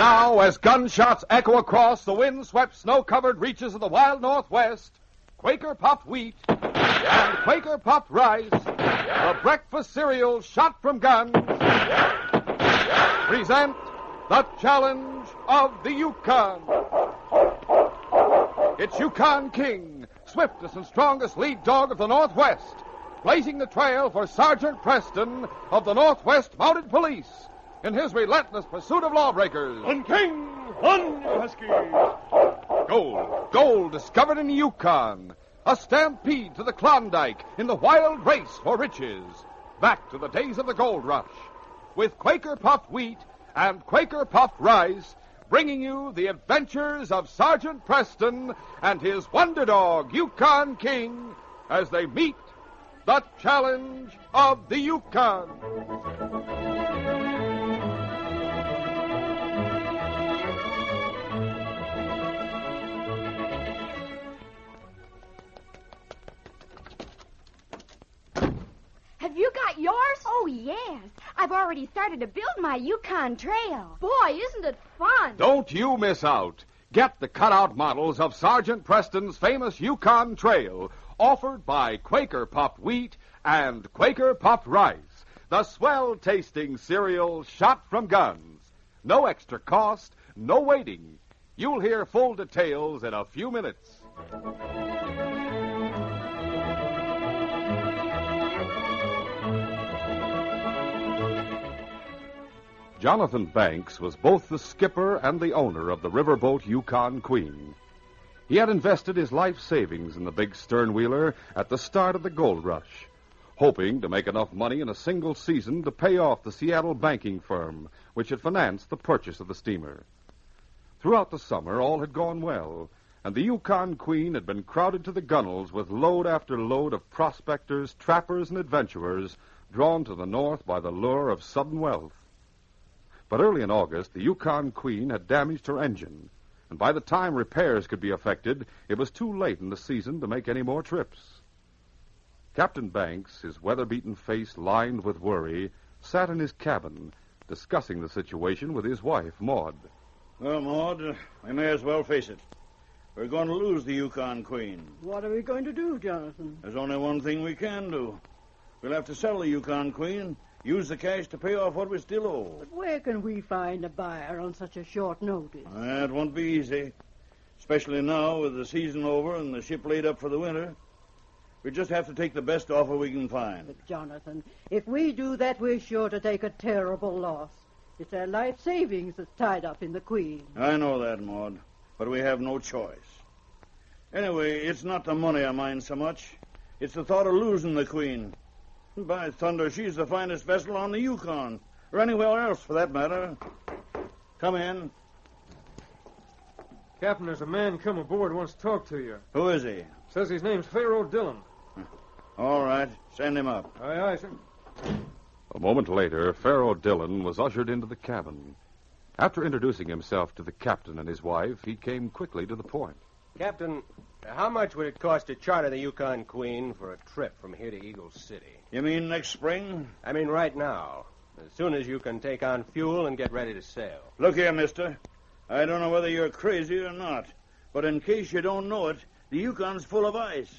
Now, as gunshots echo across the wind-swept, snow-covered reaches of the wild Northwest, Quaker Puffed Wheat and Quaker Puffed Rice, the breakfast cereal shot from guns, present the challenge of the Yukon. It's Yukon King, swiftest and strongest lead dog of the Northwest, blazing the trail for Sergeant Preston of the Northwest Mounted Police in his relentless pursuit of lawbreakers. On King! On, you huskies! Gold discovered in the Yukon. A stampede to the Klondike in the wild race for riches. Back to the days of the gold rush. With Quaker Puffed Wheat and Quaker Puffed Rice, bringing you the adventures of Sergeant Preston and his wonder dog, Yukon King, as they meet the challenge of the Yukon. Have you got yours? Oh, yes. I've already started to build my Yukon Trail. Boy, isn't it fun? Don't you miss out. Get the cutout models of Sergeant Preston's famous Yukon Trail, offered by Quaker Puffed Wheat and Quaker Puffed Rice, the swell-tasting cereal shot from guns. No extra cost, no waiting. You'll hear full details in a few minutes. Jonathan Banks was both the skipper and the owner of the riverboat Yukon Queen. He had invested his life savings in the big sternwheeler at the start of the gold rush, hoping to make enough money in a single season to pay off the Seattle banking firm which had financed the purchase of the steamer. Throughout the summer, all had gone well, and the Yukon Queen had been crowded to the gunwales with load after load of prospectors, trappers, and adventurers drawn to the north by the lure of sudden wealth. But early in August, the Yukon Queen had damaged her engine, and by the time repairs could be effected, it was too late in the season to make any more trips. Captain Banks, his weather-beaten face lined with worry, sat in his cabin, discussing the situation with his wife, Maud. Well, Maud, we may as well face it. We're going to lose the Yukon Queen. What are we going to do, Jonathan? There's only one thing we can do. We'll have to sell the Yukon Queen, use the cash to pay off what we still owe. But where can we find a buyer on such a short notice? That won't be easy, especially now with the season over and the ship laid up for the winter. We just have to take the best offer we can find. But, Jonathan, if we do that, we're sure to take a terrible loss. It's our life savings that's tied up in the Queen. I know that, Maud, but we have no choice. Anyway, it's not the money I mind so much. It's the thought of losing the Queen. By thunder, she's the finest vessel on the Yukon, or anywhere else for that matter. Come in. Captain, there's a man come aboard who wants to talk to you. Who is he? Says his name's Pharaoh Dillon. All right, send him up. Aye, aye, sir. A moment later, Pharaoh Dillon was ushered into the cabin. After introducing himself to the captain and his wife, he came quickly to the point. Captain, how much would it cost to charter the Yukon Queen for a trip from here to Eagle City? You mean next spring? I mean right now, as soon as you can take on fuel and get ready to sail. Look here, mister. I don't know whether you're crazy or not, but in case you don't know it, the Yukon's full of ice.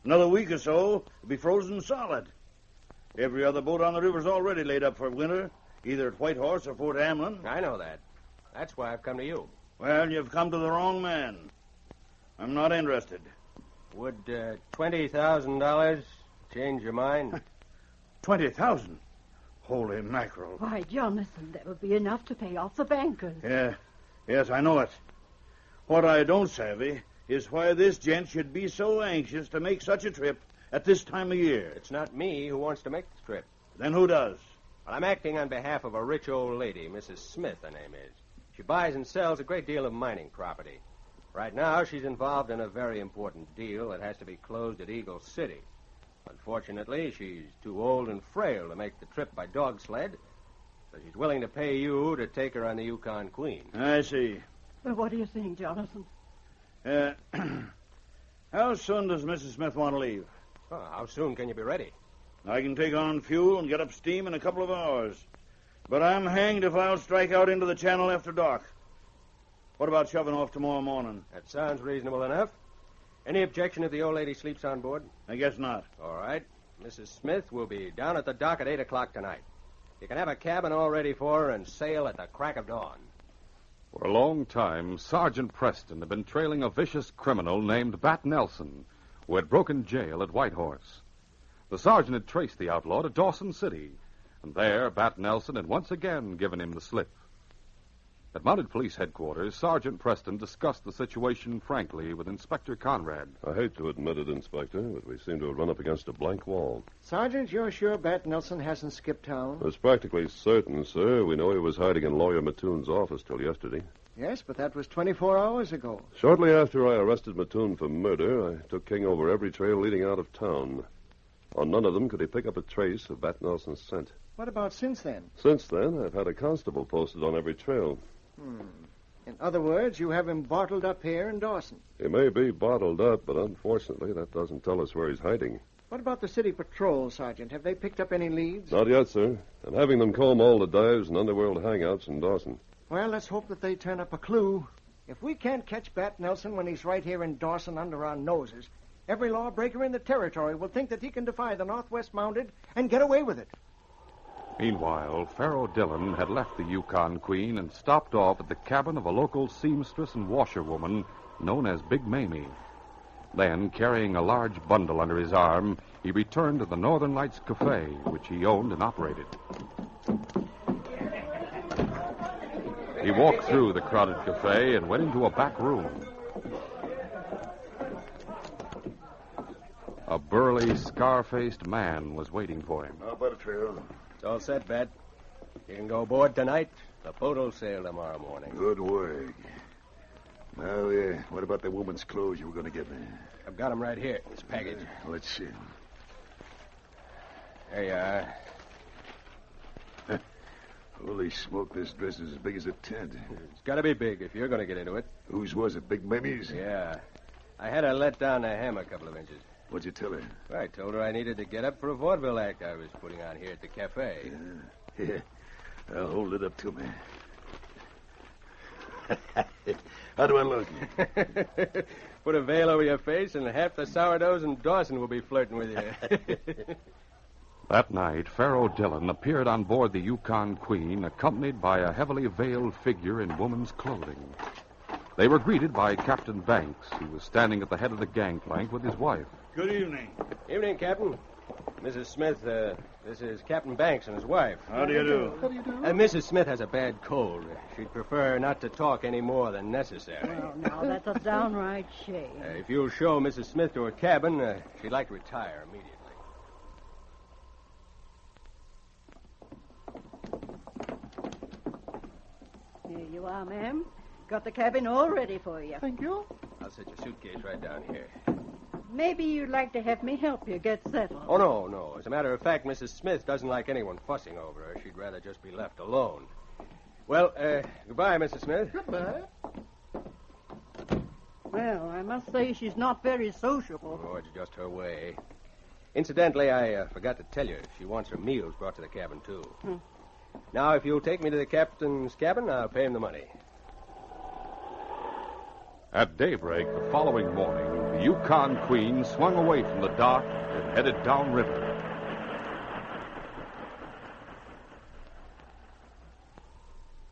Another week or so, it'll be frozen solid. Every other boat on the river's already laid up for winter, either at Whitehorse or Fort Hamlin. I know that. That's why I've come to you. Well, you've come to the wrong man. I'm not interested. Would $20,000 change your mind? 20,000? Holy mackerel. Why, Jonathan, that would be enough to pay off the bankers. Yes, I know it. What I don't savvy is why this gent should be so anxious to make such a trip at this time of year. It's not me who wants to make the trip. Then who does? Well, I'm acting on behalf of a rich old lady, Mrs. Smith, her name is. She buys and sells a great deal of mining property. Right now, she's involved in a very important deal that has to be closed at Eagle City. Unfortunately, she's too old and frail to make the trip by dog sled, so she's willing to pay you to take her on the Yukon Queen. I see. Well, what do you think, Jonathan? How soon does Mrs. Smith want to leave? Oh, how soon can you be ready? I can take on fuel and get up steam in a couple of hours. But I'm hanged if I'll strike out into the channel after dark. What about shoving off tomorrow morning? That sounds reasonable enough. Any objection if the old lady sleeps on board? I guess not. All right. Mrs. Smith will be down at the dock at 8 o'clock tonight. You can have a cabin all ready for her and sail at the crack of dawn. For a long time, Sergeant Preston had been trailing a vicious criminal named Bat Nelson, who had broken jail at Whitehorse. The sergeant had traced the outlaw to Dawson City, and there Bat Nelson had once again given him the slip. At Mounted Police Headquarters, Sergeant Preston discussed the situation frankly with Inspector Conrad. I hate to admit it, Inspector, but we seem to have run up against a blank wall. Sergeant, you're sure Bat Nelson hasn't skipped town? It's practically certain, sir. We know he was hiding in Lawyer Mattoon's office till yesterday. Yes, but that was 24 hours ago. Shortly after I arrested Mattoon for murder, I took King over every trail leading out of town. On none of them could he pick up a trace of Bat Nelson's scent. What about since then? Since then, I've had a constable posted on every trail. In other words, you have him bottled up here in Dawson. He may be bottled up, but unfortunately, that doesn't tell us where he's hiding. What about the city patrol, Sergeant? Have they picked up any leads? Not yet, sir. I'm having them comb all the dives and underworld hangouts in Dawson. Well, let's hope that they turn up a clue. If we can't catch Bat Nelson when he's right here in Dawson under our noses, every lawbreaker in the territory will think that he can defy the Northwest Mounted and get away with it. Meanwhile, Pharaoh Dillon had left the Yukon Queen and stopped off at the cabin of a local seamstress and washerwoman known as Big Mamie. Then, carrying a large bundle under his arm, he returned to the Northern Lights Cafe, which he owned and operated. He walked through the crowded cafe and went into a back room. A burly, scar-faced man was waiting for him. How about it, Phil? It's all set, Bat. You can go aboard tonight. The boat will sail tomorrow morning. Good work. Now, what about the woman's clothes you were going to get me? I've got 'em right here. This package. Let's see. There you are. Holy smoke, this dress is as big as a tent. It's got to be big if you're going to get into it. Whose was it, Big Mamie's? Yeah. I had her let down the hem a couple of inches. What'd you tell her? I told her I needed to get up for a vaudeville act I was putting on here at the cafe. Yeah. I'll hold it up to me. How do I look? Put a veil over your face, and half the sourdoughs in Dawson will be flirting with you. That night, Pharaoh Dillon appeared on board the Yukon Queen, accompanied by a heavily veiled figure in woman's clothing. They were greeted by Captain Banks, who was standing at the head of the gangplank with his wife. Good evening. Evening, Captain. Mrs. Smith, this is Captain Banks and his wife. How do you do? Mrs. Smith has a bad cold. She'd prefer not to talk any more than necessary. Well, now, that's a downright shame. If you'll show Mrs. Smith to her cabin, she'd like to retire immediately. Here you are, ma'am. Got the cabin all ready for you. Thank you. I'll set your suitcase right down here. Maybe you'd like to have me help you get settled. Oh, no. As a matter of fact, Mrs. Smith doesn't like anyone fussing over her. She'd rather just be left alone. Well, goodbye, Mrs. Smith. Goodbye. Well, I must say she's not very sociable. Oh, it's just her way. Incidentally, I forgot to tell you, she wants her meals brought to the cabin, too. Now, if you'll take me to the captain's cabin, I'll pay him the money. At daybreak the following morning, the Yukon Queen swung away from the dock and headed downriver.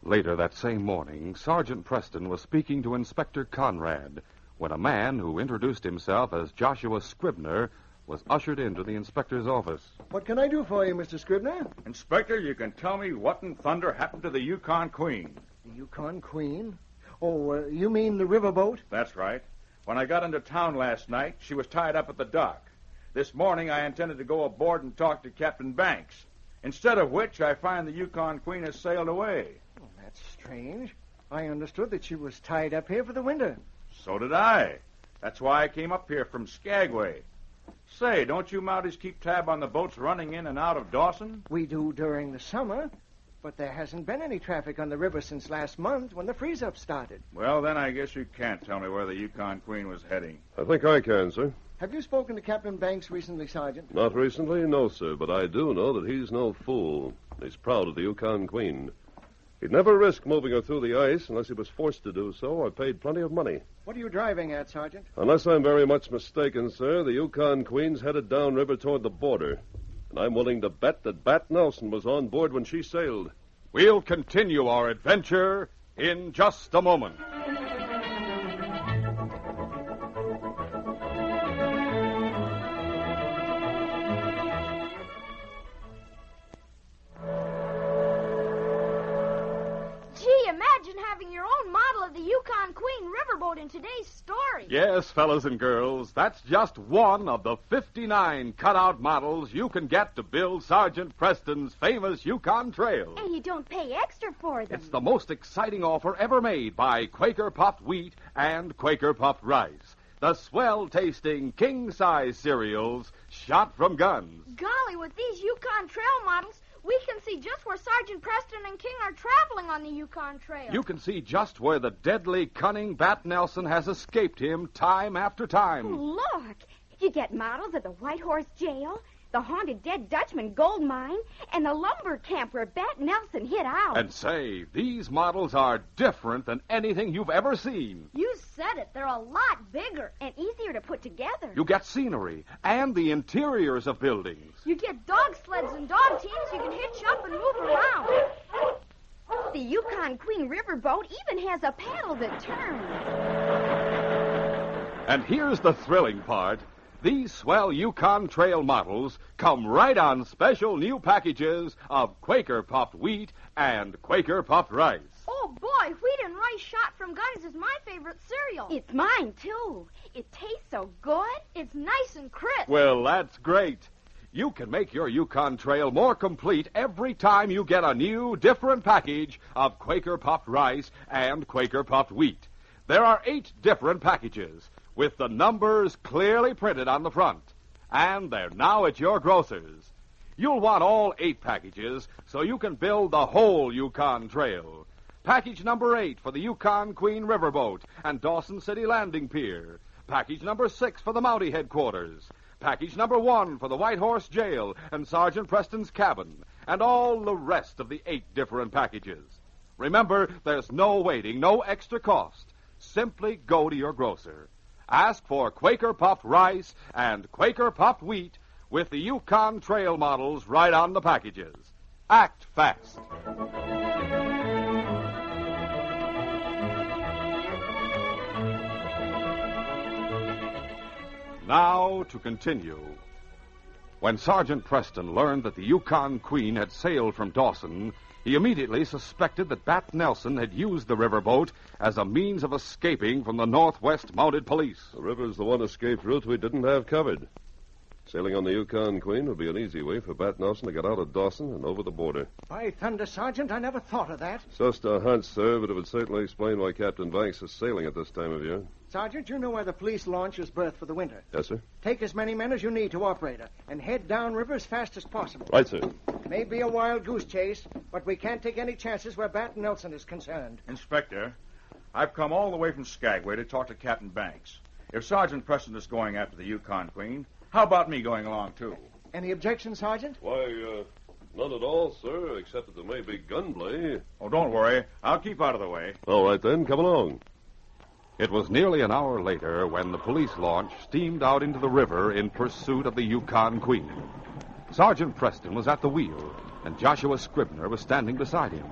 Later that same morning, Sergeant Preston was speaking to Inspector Conrad when a man who introduced himself as Joshua Scribner was ushered into the inspector's office. What can I do for you, Mr. Scribner? Inspector, you can tell me what in thunder happened to the Yukon Queen. The Yukon Queen? Oh, you mean the riverboat? That's right. When I got into town last night, she was tied up at the dock. This morning, I intended to go aboard and talk to Captain Banks. Instead of which, I find the Yukon Queen has sailed away. Oh, that's strange. I understood that she was tied up here for the winter. So did I. That's why I came up here from Skagway. Say, don't you Mounties keep tab on the boats running in and out of Dawson? We do during the summer, but there hasn't been any traffic on the river since last month when the freeze-up started. Well, then I guess you can't tell me where the Yukon Queen was heading. I think I can, sir. Have you spoken to Captain Banks recently, Sergeant? Not recently, no, sir, but I do know that he's no fool. He's proud of the Yukon Queen. He'd never risk moving her through the ice unless he was forced to do so or paid plenty of money. What are you driving at, Sergeant? Unless I'm very much mistaken, sir, the Yukon Queen's headed downriver toward the border. And I'm willing to bet that Bat Nelson was on board when she sailed. We'll continue our adventure in just a moment. Imagine having your own model of the Yukon Queen riverboat in today's story. Yes, fellows and girls, that's just one of the 59 cutout models you can get to build Sergeant Preston's famous Yukon Trail. And you don't pay extra for them. It's the most exciting offer ever made by Quaker Puffed Wheat and Quaker Puffed Rice. The swell-tasting king-size cereals shot from guns. Golly, with these Yukon Trail models, we can see just where Sergeant Preston and King are traveling on the Yukon Trail. You can see just where the deadly, cunning Bat Nelson has escaped him time after time. Oh, look. You get models of the White Horse Jail, the haunted Dead Dutchman gold mine, and the lumber camp where Bat Nelson hid out. And say, these models are different than anything you've ever seen. You said it. They're a lot bigger and easier to put together. You get scenery and the interiors of buildings. You get dog sleds and dog teams you can hitch up and move around. The Yukon Queen riverboat even has a paddle that turns. And here's the thrilling part. These swell Yukon Trail models come right on special new packages of Quaker Puffed Wheat and Quaker Puffed Rice. Oh, boy, wheat and rice shot from guns is my favorite cereal. It's mine, too. It tastes so good. It's nice and crisp. Well, that's great. You can make your Yukon Trail more complete every time you get a new, different package of Quaker Puffed Rice and Quaker Puffed Wheat. There are 8 different packages, with the numbers clearly printed on the front. And they're now at your grocer's. You'll want all 8 packages so you can build the whole Yukon Trail. Package number 8 for the Yukon Queen Riverboat and Dawson City Landing Pier. Package number 6 for the Mountie headquarters. Package number 1 for the White Horse Jail and Sergeant Preston's cabin. And all the rest of the 8 different packages. Remember, there's no waiting, no extra cost. Simply go to your grocer. Ask for Quaker Puffed Rice and Quaker Puffed Wheat with the Yukon Trail models right on the packages. Act fast. Now to continue. When Sergeant Preston learned that the Yukon Queen had sailed from Dawson, he immediately suspected that Bat Nelson had used the riverboat as a means of escaping from the Northwest Mounted Police. The river's the one escape route we didn't have covered. Sailing on the Yukon Queen would be an easy way for Bat Nelson to get out of Dawson and over the border. By thunder, Sergeant, I never thought of that. It's just a hunch, sir, but it would certainly explain why Captain Banks is sailing at this time of year. Sergeant, you know where the police launch is berthed for the winter. Yes, sir. Take as many men as you need to operate her, and head downriver as fast as possible. Right, sir. May be a wild goose chase, but we can't take any chances where Bat Nelson is concerned. Inspector, I've come all the way from Skagway to talk to Captain Banks. If Sergeant Preston is going after the Yukon Queen, how about me going along, too? Any objections, Sergeant? Why, none at all, sir, except that there may be gunplay. Oh, don't worry. I'll keep out of the way. All right, then. Come along. It was nearly an hour later when the police launch steamed out into the river in pursuit of the Yukon Queen. Sergeant Preston was at the wheel, and Joshua Scribner was standing beside him.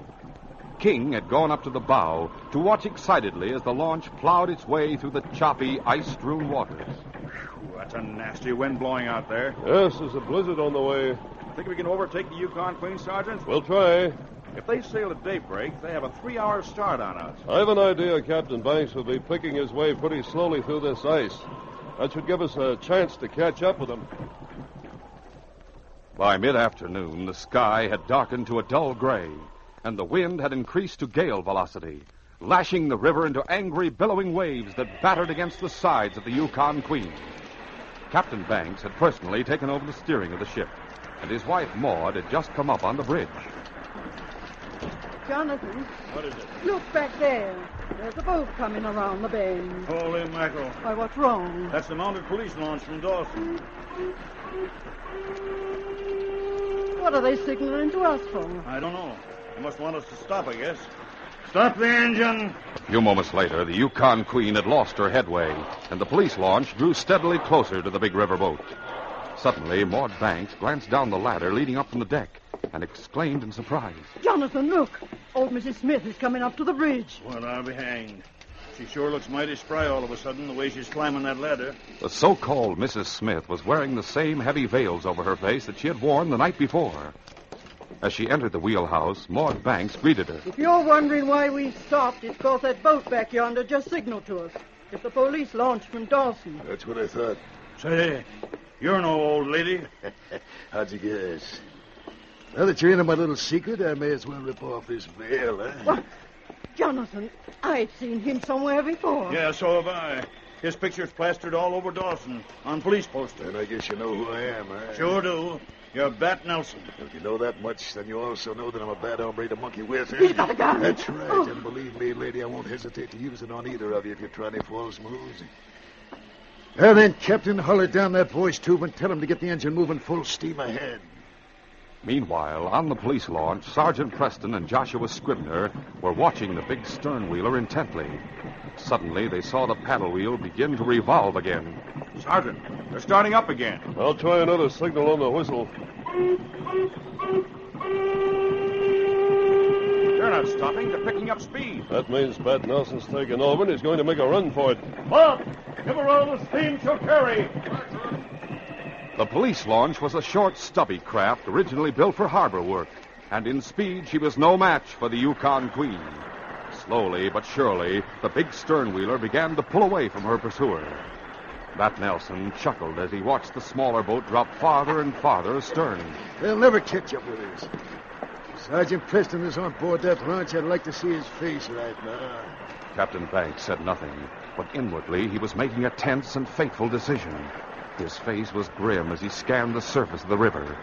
King had gone up to the bow to watch excitedly as the launch plowed its way through the choppy, ice-strewn waters. Whew, that's a nasty wind blowing out there. Yes, there's a blizzard on the way. Think we can overtake the Yukon Queen, Sergeant? We'll try. If they sail at daybreak, they have a 3-hour start on us. I've an idea Captain Banks will be picking his way pretty slowly through this ice. That should give us a chance to catch up with him. By mid-afternoon, the sky had darkened to a dull gray, and the wind had increased to gale velocity, lashing the river into angry, billowing waves that battered against the sides of the Yukon Queen. Captain Banks had personally taken over the steering of the ship, and his wife, Maud, had just come up on the bridge. Jonathan, What is it? look back there. There's a boat coming around the bend. Holy mackerel. Why, what's wrong? That's the mounted police launch from Dawson. What are they signaling to us for? I don't know. You must want us to stop, I guess. Stop the engine. A few moments later, the Yukon Queen had lost her headway, and the police launch drew steadily closer to the big riverboat. Suddenly, Maud Banks glanced down the ladder leading up from the deck and exclaimed in surprise. Jonathan, look. Old Mrs. Smith is coming up to the bridge. Well, I'll be hanged. She sure looks mighty spry all of a sudden, the way she's climbing that ladder. The so-called Mrs. Smith was wearing the same heavy veils over her face that she had worn the night before. As she entered the wheelhouse, Maud Banks greeted her. If you're wondering why we stopped, it's because that boat back yonder just signaled to us. It's the police launch from Dawson. That's what I thought. Say, you're no old lady. How'd you guess? Now that you're into my little secret, I may as well rip off this veil, huh? What? Jonathan, I've seen him somewhere before. Yeah, so have I. His picture's plastered all over Dawson on police posters. Then I guess you know who I am, huh? Sure do. You're Bat Nelson. If you know that much, then you also know that I'm a bad hombre to monkey with. Huh? He's got a gun. That's right. Oh. And believe me, lady, I won't hesitate to use it on either of you if you try any false moves. Well, then, Captain, holler down that boy's tube and tell him to get the engine moving full steam ahead. Meanwhile, on the police launch, Sergeant Preston and Joshua Scribner were watching the big stern wheeler intently. Suddenly, they saw the paddle wheel begin to revolve again. Sergeant, they're starting up again. I'll try another signal on the whistle. They're not stopping. They're picking up speed. That means Bat Nelson's taking over and he's going to make a run for it. Bob, give her all the steam she'll carry. The police launch was a short, stubby craft originally built for harbor work, and in speed she was no match for the Yukon Queen. Slowly but surely, the big stern wheeler began to pull away from her pursuer. Bat Nelson chuckled as he watched the smaller boat drop farther and farther astern. They'll never catch up with us. Sergeant Preston is on board that launch. I'd like to see his face right now. Captain Banks said nothing, but inwardly he was making a tense and fateful decision. His face was grim as he scanned the surface of the river.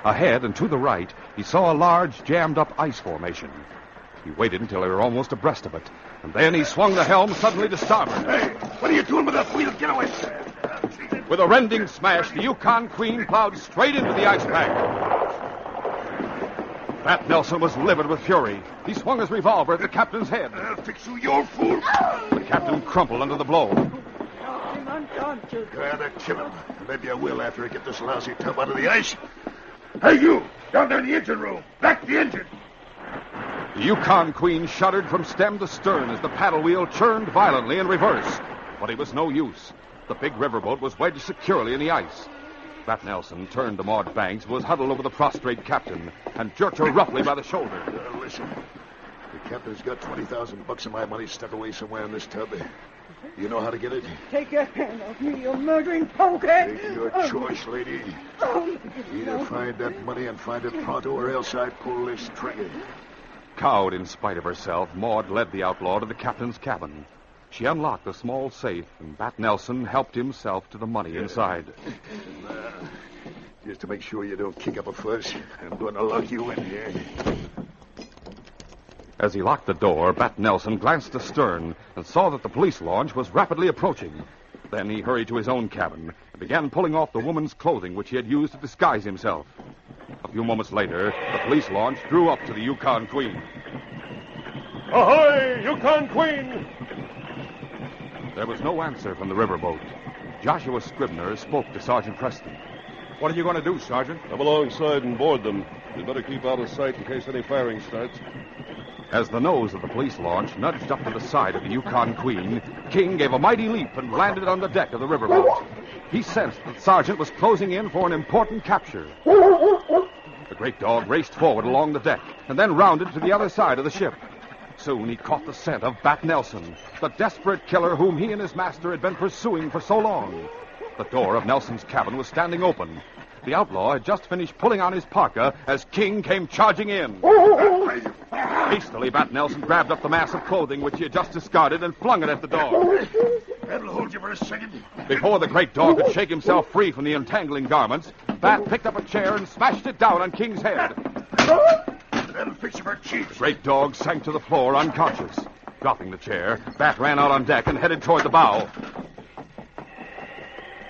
Ahead and to the right, he saw a large, jammed-up ice formation. He waited until they were almost abreast of it, and then he swung the helm suddenly to starboard. Hey, what are you doing with that wheel? Get away. With a rending smash, the Yukon Queen plowed straight into the ice pack. Bat Nelson was livid with fury. He swung his revolver at the captain's head. I'll fix you, you fool. The captain crumpled under the blow. Knocked him unconscious. Gotta kill him. Maybe I will after I get this lousy tub out of the ice. Hey, you! Down there in the engine room. Back the engine. The Yukon Queen shuddered from stem to stern as the paddle wheel churned violently in reverse. But it was no use. The big riverboat was wedged securely in the ice. Bat Nelson turned to Maud Banks, who was huddled over the prostrate captain, and jerked her roughly by the shoulder. Listen, the captain's got $20,000 of my money stuck away somewhere in this tub. You know how to get it? Take your hand off me, you murdering polecat. Take your choice, lady. Either find that money and find it pronto, or else I pull this trigger. Cowed in spite of herself, Maud led the outlaw to the captain's cabin. She unlocked the small safe, and Bat Nelson helped himself to the money inside. Just to make sure you don't kick up a fuss, I'm going to lock you in here. As he locked the door, Bat Nelson glanced astern and saw that the police launch was rapidly approaching. Then he hurried to his own cabin and began pulling off the woman's clothing which he had used to disguise himself. A few moments later, the police launch drew up to the Yukon Queen. Ahoy, Yukon Queen! There was no answer from the riverboat. Joshua Scribner spoke to Sergeant Preston. What are you going to do, Sergeant? Come alongside and board them. You'd better keep out of sight in case any firing starts. As the nose of the police launch nudged up to the side of the Yukon Queen, King gave a mighty leap and landed on the deck of the riverboat. He sensed that the sergeant was closing in for an important capture. The great dog raced forward along the deck and then rounded to the other side of the ship. Soon he caught the scent of Bat Nelson, the desperate killer whom he and his master had been pursuing for so long. The door of Nelson's cabin was standing open. The outlaw had just finished pulling on his parka as King came charging in. Hastily, Bat Nelson grabbed up the mass of clothing which he had just discarded and flung it at the dog. That'll hold you for a second. Before the great dog could shake himself free from the entangling garments, Bat picked up a chair and smashed it down on King's head. That'll fix you for cheeks. The great dog sank to the floor unconscious. Dropping the chair, Bat ran out on deck and headed toward the bow.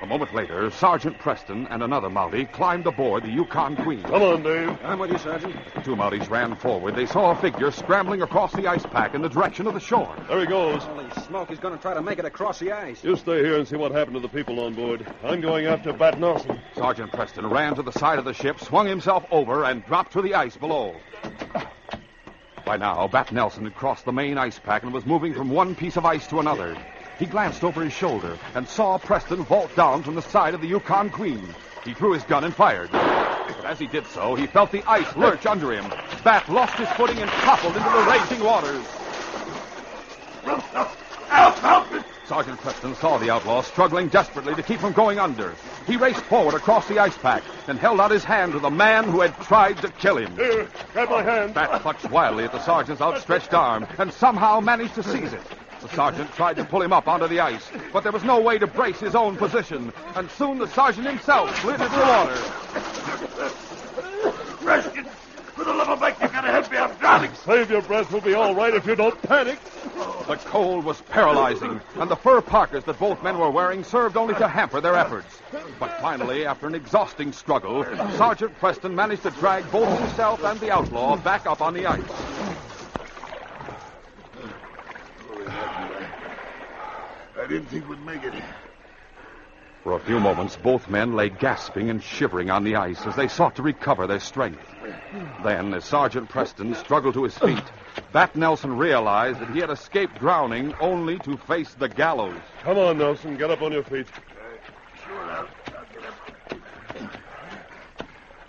A moment later, Sergeant Preston and another Mountie climbed aboard the Yukon Queen. Come on, Dave. I'm with you, Sergeant. The two Mounties ran forward. They saw a figure scrambling across the ice pack in the direction of the shore. There he goes. Holy smoke, he's going to try to make it across the ice. You stay here and see what happened to the people on board. I'm going after Bat Nelson. Sergeant Preston ran to the side of the ship, swung himself over, and dropped to the ice below. By now, Bat Nelson had crossed the main ice pack and was moving from one piece of ice to another. He glanced over his shoulder and saw Preston vault down from the side of the Yukon Queen. He drew his gun and fired. But as he did so, he felt the ice lurch under him. Bat lost his footing and toppled into the raging waters. Sergeant Preston saw the outlaw struggling desperately to keep from going under. He raced forward across the ice pack and held out his hand to the man who had tried to kill him. Here, grab my hand. Bat clutched wildly at the sergeant's outstretched arm and somehow managed to seize it. The sergeant tried to pull him up onto the ice, but there was no way to brace his own position, and soon the sergeant himself slid into the water. Preston, for the love of Mike, you gotta help me. I'm drowning. Save your breath. We'll be all right if you don't panic. The cold was paralyzing, and the fur parkas that both men were wearing served only to hamper their efforts. But finally, after an exhausting struggle, Sergeant Preston managed to drag both himself and the outlaw back up on the ice. I didn't think we'd make it. For a few moments, both men lay gasping and shivering on the ice as they sought to recover their strength. Then, as Sergeant Preston struggled to his feet, Bat Nelson realized that he had escaped drowning only to face the gallows. Come on, Nelson. Get up on your feet. Sure, I'll get up.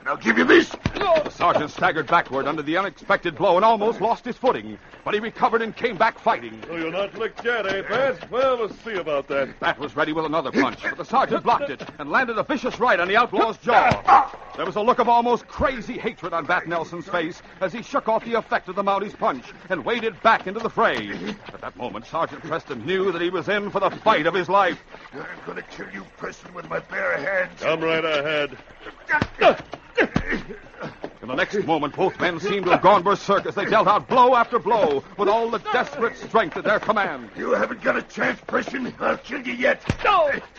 And I'll give you this. The sergeant staggered backward under the unexpected blow and almost lost his footing. But he recovered and came back fighting. So you're not licked yet, eh, Bat? Well, let's see about that. Bat was ready with another punch, but the sergeant blocked it and landed a vicious right on the outlaw's jaw. There was a look of almost crazy hatred on Bat Nelson's face as he shook off the effect of the Mountie's punch and waded back into the fray. At that moment, Sergeant Preston knew that he was in for the fight of his life. I'm going to kill you, Preston, with my bare hands. Come right ahead. In the next moment, both men seemed to have gone berserk as they dealt out blow after blow with all the desperate strength at their command. You haven't got a chance, Preston. I'll kill you yet.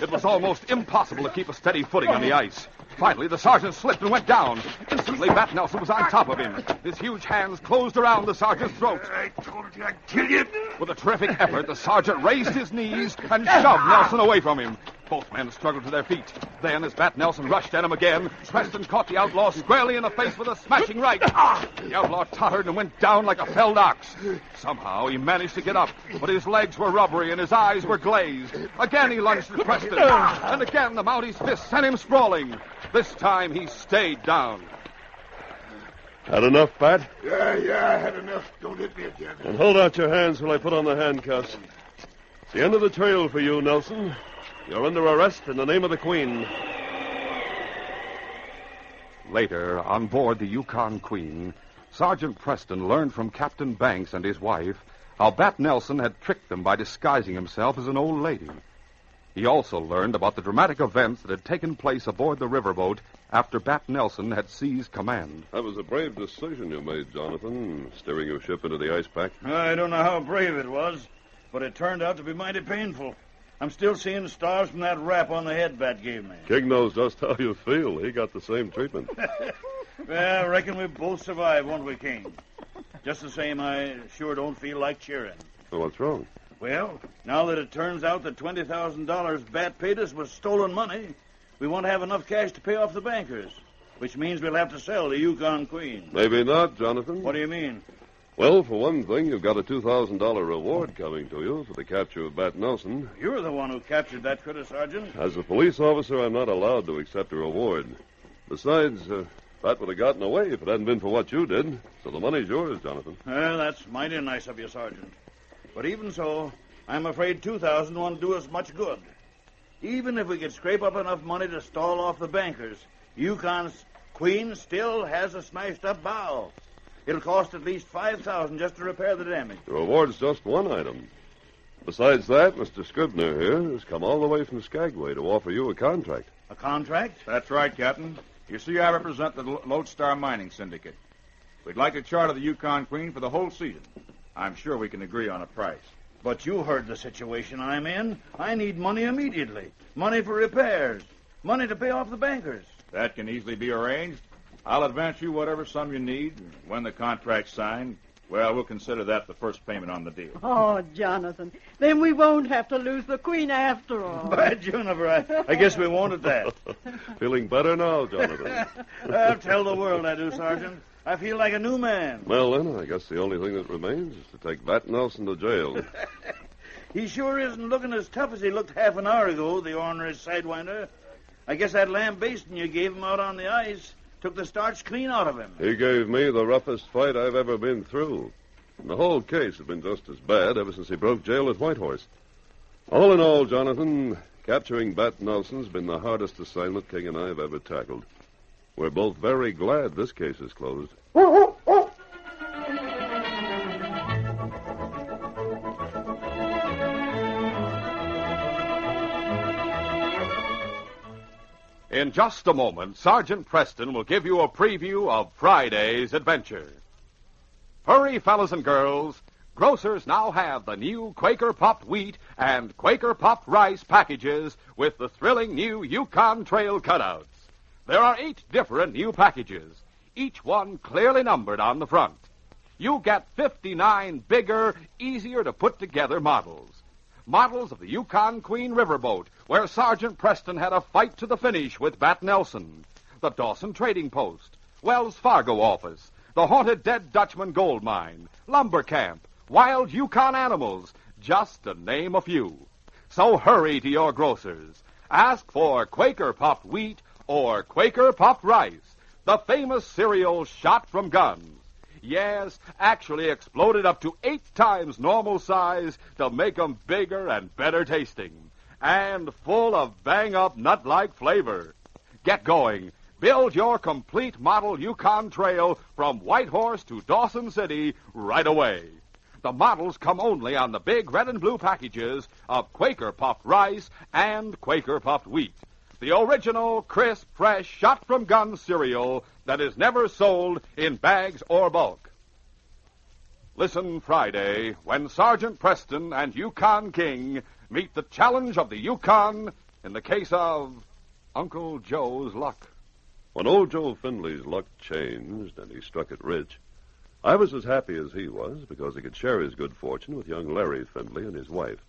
It was almost impossible to keep a steady footing on the ice. Finally, the sergeant slipped and went down. Instantly, Bat Nelson was on top of him. His huge hands closed around the sergeant's throat. I told you I'd kill you. With a terrific effort, the sergeant raised his knees and shoved Nelson away from him. Both men struggled to their feet. Then, as Bat Nelson rushed at him again, Preston caught the outlaw squarely in the face with a smashing right. The outlaw tottered and went down like a felled ox. Somehow, he managed to get up, but his legs were rubbery and his eyes were glazed. Again, he lunged at Preston, and again the Mountie's fist sent him sprawling. This time, he stayed down. Had enough, Bat? Yeah, I had enough. Don't hit me again. And hold out your hands while I put on the handcuffs. It's the end of the trail for you, Nelson. You're under arrest in the name of the Queen. Later, on board the Yukon Queen, Sergeant Preston learned from Captain Banks and his wife how Bat Nelson had tricked them by disguising himself as an old lady. He also learned about the dramatic events that had taken place aboard the riverboat after Bat Nelson had seized command. That was a brave decision you made, Jonathan, steering your ship into the ice pack. I don't know how brave it was, but it turned out to be mighty painful. I'm still seeing stars from that rap on the head Bat gave me. King knows just how you feel. He got the same treatment. Well, I reckon we both survived, won't we, King? Just the same, I sure don't feel like cheering. So what's wrong? Well, now that it turns out that $20,000 Bat paid us was stolen money, we won't have enough cash to pay off the bankers, which means we'll have to sell the Yukon Queen. Maybe not, Jonathan. What do you mean? Well, for one thing, you've got a $2,000 reward coming to you for the capture of Bat Nelson. You're the one who captured that critter, Sergeant. As a police officer, I'm not allowed to accept a reward. Besides, Bat would have gotten away if it hadn't been for what you did. So the money's yours, Jonathan. Well, that's mighty nice of you, Sergeant. But even so, I'm afraid $2,000 won't do us much good. Even if we could scrape up enough money to stall off the bankers, Yukon's Queen still has a smashed-up bow. It'll cost at least $5,000 just to repair the damage. The reward's just one item. Besides that, Mr. Scribner here has come all the way from Skagway to offer you a contract. A contract? That's right, Captain. You see, I represent the Lodestar Mining Syndicate. We'd like to charter the Yukon Queen for the whole season. I'm sure we can agree on a price. But you heard the situation I'm in. I need money immediately. Money for repairs. Money to pay off the bankers. That can easily be arranged. I'll advance you whatever sum you need. And when the contract's signed, well, we'll consider that the first payment on the deal. Oh, Jonathan, then we won't have to lose the Queen after all. By Juniper, I guess we won't at that. Feeling better now, Jonathan? I'll tell the world I do, Sergeant. I feel like a new man. Well, then, I guess the only thing that remains is to take Vat Nelson to jail. He sure isn't looking as tough as he looked half an hour ago, the ornery sidewinder. I guess that lambasting you gave him out on the ice took the starch clean out of him. He gave me the roughest fight I've ever been through. And the whole case has been just as bad ever since he broke jail at Whitehorse. All in all, Jonathan, capturing Bat Nelson's been the hardest assignment King and I have ever tackled. We're both very glad this case is closed. In just a moment, Sergeant Preston will give you a preview of Friday's adventure. Hurry, fellas and girls. Grocers now have the new Quaker Puffed Wheat and Quaker Puffed Rice packages with the thrilling new Yukon Trail cutouts. There are 8 different new packages, each one clearly numbered on the front. You get 59 bigger, easier-to-put-together models. Models of the Yukon Queen riverboat, where Sergeant Preston had a fight to the finish with Bat Nelson. The Dawson Trading Post, Wells Fargo office, the haunted Dead Dutchman gold mine, lumber camp, wild Yukon animals, just to name a few. So hurry to your grocers. Ask for Quaker Puffed Wheat or Quaker Puffed Rice, the famous cereal shot from guns. Yes, actually exploded up to 8 times normal size to make 'em bigger and better tasting. And full of bang-up nut-like flavor. Get going. Build your complete model Yukon Trail from Whitehorse to Dawson City right away. The models come only on the big red and blue packages of Quaker Puffed Rice and Quaker Puffed Wheat. The original, crisp, fresh, shot-from-gun cereal that is never sold in bags or bulk. Listen Friday when Sergeant Preston and Yukon King meet the challenge of the Yukon in the case of Uncle Joe's luck. When old Joe Findley's luck changed and he struck it rich, I was as happy as he was because he could share his good fortune with young Larry Findley and his wife.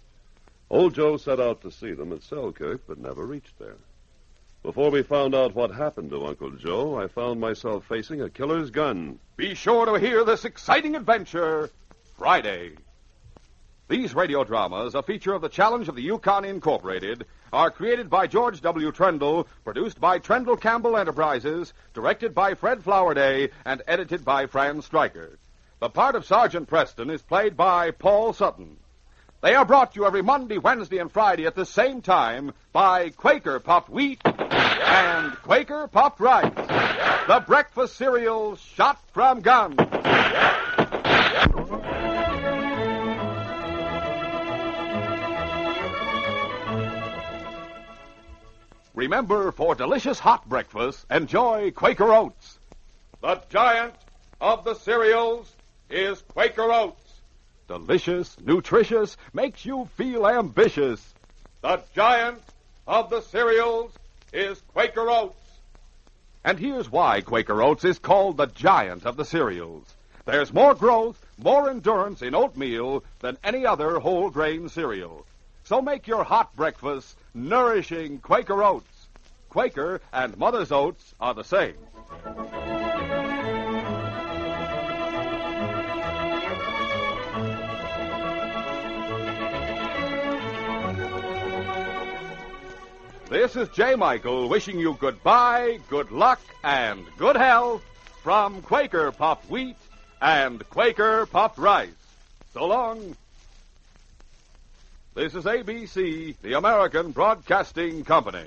Old Joe set out to see them at Selkirk, but never reached there. Before we found out what happened to Uncle Joe, I found myself facing a killer's gun. Be sure to hear this exciting adventure Friday. These radio dramas, a feature of the Challenge of the Yukon Incorporated, are created by George W. Trendle, produced by Trendle Campbell Enterprises, directed by Fred Flowerday, and edited by Fran Stryker. The part of Sergeant Preston is played by Paul Sutton. They are brought to you every Monday, Wednesday, and Friday at the same time by Quaker Puffed Wheat and Quaker Puffed Rice, the breakfast cereal shot from guns. Remember, for delicious hot breakfast, enjoy Quaker Oats. The giant of the cereals is Quaker Oats. Delicious, nutritious, makes you feel ambitious. The giant of the cereals is Quaker Oats. And here's why Quaker Oats is called the giant of the cereals. There's more growth, more endurance in oatmeal than any other whole grain cereal. So make your hot breakfast nourishing Quaker Oats. Quaker and Mother's Oats are the same. This is J. Michael wishing you goodbye, good luck, and good health from Quaker Puffed Wheat and Quaker Puffed Rice. So long. This is ABC, the American Broadcasting Company.